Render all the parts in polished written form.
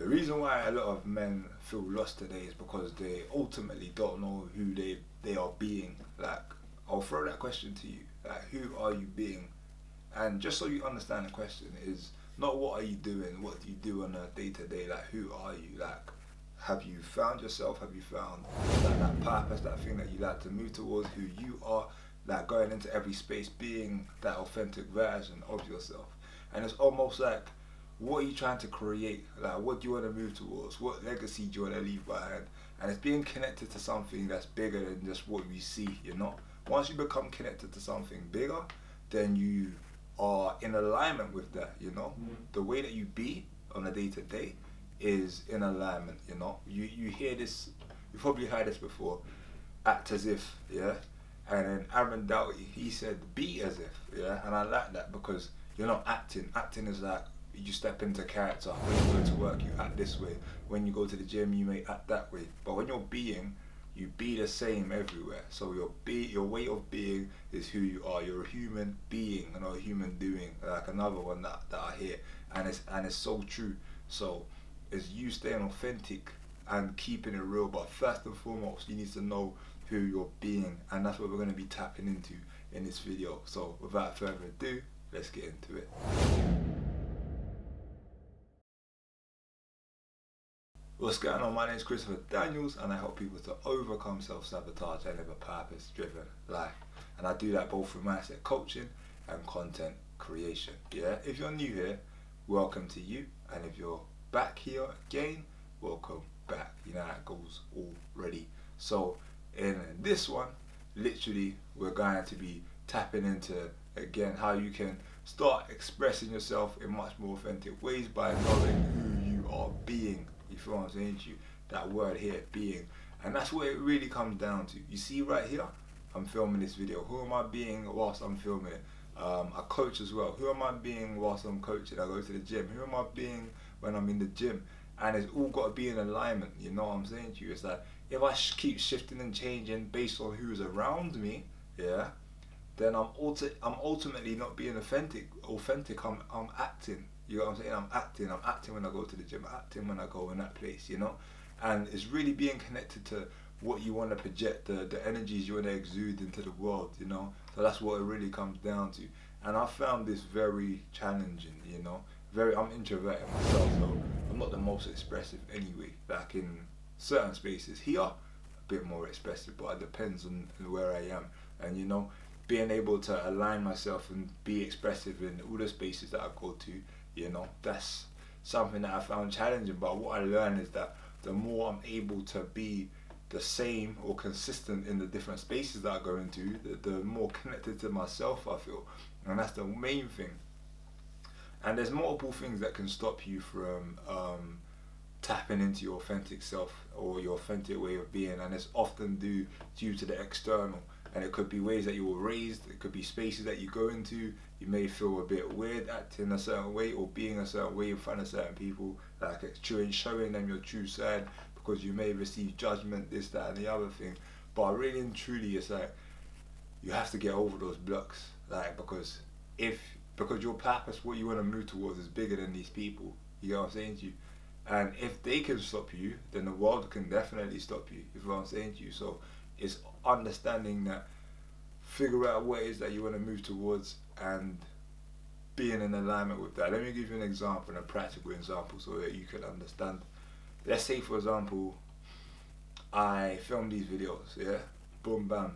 The reason why a lot of men feel lost today is because they ultimately don't know who they are being. Like, I'll throw that question to you. Like, who are you being? And just so you understand the question is not what are you doing, what do you do on a day to day, like who are you? Like, have you found yourself? Have you found that purpose, that thing that you like to move towards, who you are, like going into every space, being that authentic version of yourself? And it's almost like, what are you trying to create? Like, what do you want to move towards? What legacy do you want to leave behind? And it's being connected to something that's bigger than just what we see, you know? Once you become connected to something bigger, then you are in alignment with that, you know? The way that you be on a day to day is in alignment, you know? You hear this, you've probably heard this before, act as if, yeah? And then Aaron Doughty, he said, be as if, yeah? And I like that because you're not acting. Acting is like, you step into character. When you go to work, you act this way. When you go to the gym, you may act that way. But when you're being, you be the same everywhere. So your way of being is who you are. You're a human being, not a human doing. Like another one that I hear, and it's so true. So it's you staying authentic and keeping it real. But first and foremost, you need to know who you're being, and that's what we're going to be tapping into in this video. So without further ado, let's get into it. What's going on? My name is Christopher Daniels and I help people to overcome self-sabotage and live a purpose-driven life. And I do that both through mindset coaching and content creation. Yeah, if you're new here, welcome to you. And if you're back here again, welcome back. You know how it goes already. So in this one, literally, we're going to be tapping into, again, how you can start expressing yourself in much more authentic ways by knowing who you are being. You feel what I'm saying to you? That word here, being. And that's what it really comes down to. You see right here, I'm filming this video. Who am I being whilst I'm filming it? I coach as well. Who am I being whilst I'm coaching? I go to the gym. Who am I being when I'm in the gym? And it's all got to be in alignment. You know what I'm saying to you? It's like, if I keep shifting and changing based on who's around me, yeah, then I'm ultimately not being authentic. I'm acting. You know what I'm saying? I'm acting when I go to the gym, acting when I go in that place, you know? And it's really being connected to what you want to project, the energies you want to exude into the world, you know? So that's what it really comes down to. And I found this very challenging, you know? I'm introverted myself, so I'm not the most expressive anyway. Like in certain spaces here, a bit more expressive, but it depends on where I am. And you know, being able to align myself and be expressive in all the spaces that I go to, you know, that's something that I found challenging. But what I learned is that the more I'm able to be the same or consistent in the different spaces that I go into, the more connected to myself I feel. And that's the main thing. And there's multiple things that can stop you from tapping into your authentic self or your authentic way of being, and it's often due to the external. And it could be ways that you were raised, it could be spaces that you go into. You may feel a bit weird acting a certain way or being a certain way in front of certain people, like showing them your true side, because you may receive judgment, this, that and the other thing. But really and truly, it's like, you have to get over those blocks, like, because your purpose, what you want to move towards is bigger than these people. You know what I'm saying to you? And if they can stop you, then the world can definitely stop you. You know what I'm saying to you? So it's understanding that, figure out what it is that you want to move towards and being in alignment with that. Let me give you an example, a practical example, so that you can understand. Let's say, for example, I film these videos, yeah? Boom, bam.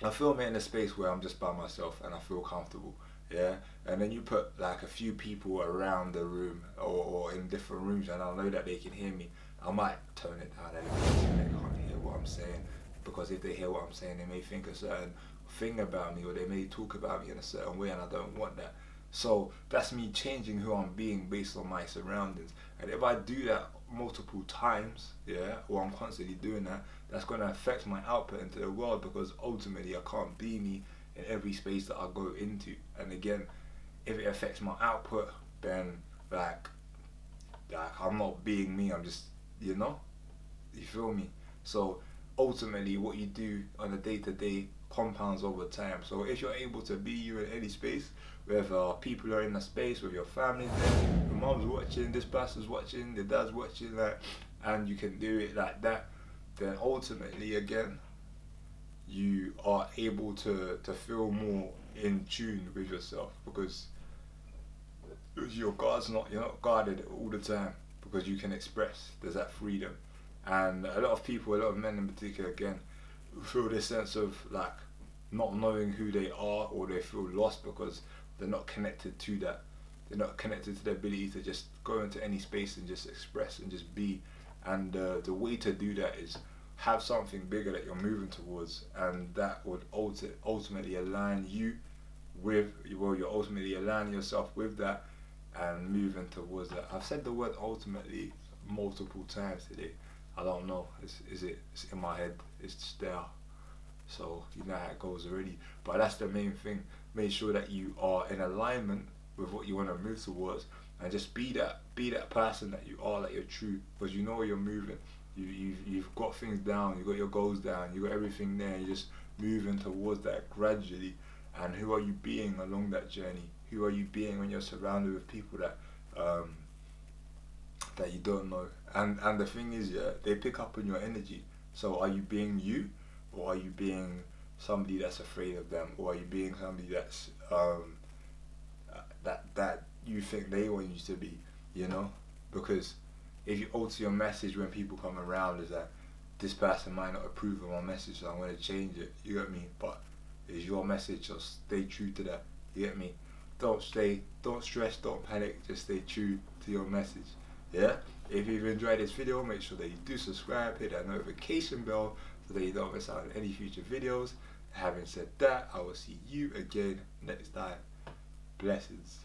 I film it in a space where I'm just by myself and I feel comfortable, yeah? And then you put like a few people around the room or in different rooms, and I know that they can hear me. I might tone it down a little bit so they can't hear what I'm saying, because if they hear what I'm saying, they may think a certain thing about me, or they may talk about me in a certain way, and I don't want that. So that's me changing who I'm being based on my surroundings. And if I do that multiple times, yeah, or I'm constantly doing that, that's going to affect my output into the world, because ultimately I can't be me in every space that I go into. And again, if it affects my output, then like I'm not being me, I'm just, you know, you feel me? So ultimately what you do on a day-to-day compounds over time. So if you're able to be you in any space, whether people are in the space, with your family there, mum's watching, this pastor's watching, the dad's watching, like, and you can do it like that, then ultimately again, you are able to feel more in tune with yourself, because you're not guarded all the time, because you can express. There's that freedom, and a lot of people, a lot of men in particular, again, feel this sense of like not knowing who they are, or they feel lost because they're not connected to that. They're not connected to the ability to just go into any space and just express and just be. And the way to do that is have something bigger that you're moving towards, and that would ultimately align you with, well, you're ultimately aligning yourself with that and moving towards that. I've said the word ultimately multiple times today. I don't know. It's in my head. It's just there. So you know how it goes already. But that's the main thing. Make sure that you are in alignment with what you want to move towards, and just be that person that you are, that you're true, because you know where you're moving. You've got things down. You've got your goals down. You've got everything there. You're just moving towards that gradually. And who are you being along that journey? Who are you being when you're surrounded with people that that you don't know? And the thing is, yeah, they pick up on your energy. So are you being you, or are you being somebody that's afraid of them, or are you being somebody that's that you think they want you to be? You know, because if you alter your message when people come around, is that this person might not approve of my message, so I'm going to change it. You get me? But is your message, so stay true to that. You get me? Don't stress, don't panic, just stay true to your message. Yeah? If you've enjoyed this video, make sure that you do subscribe, hit that notification bell so that you don't miss out on any future videos. Having said that, I will see you again next time. Blessings.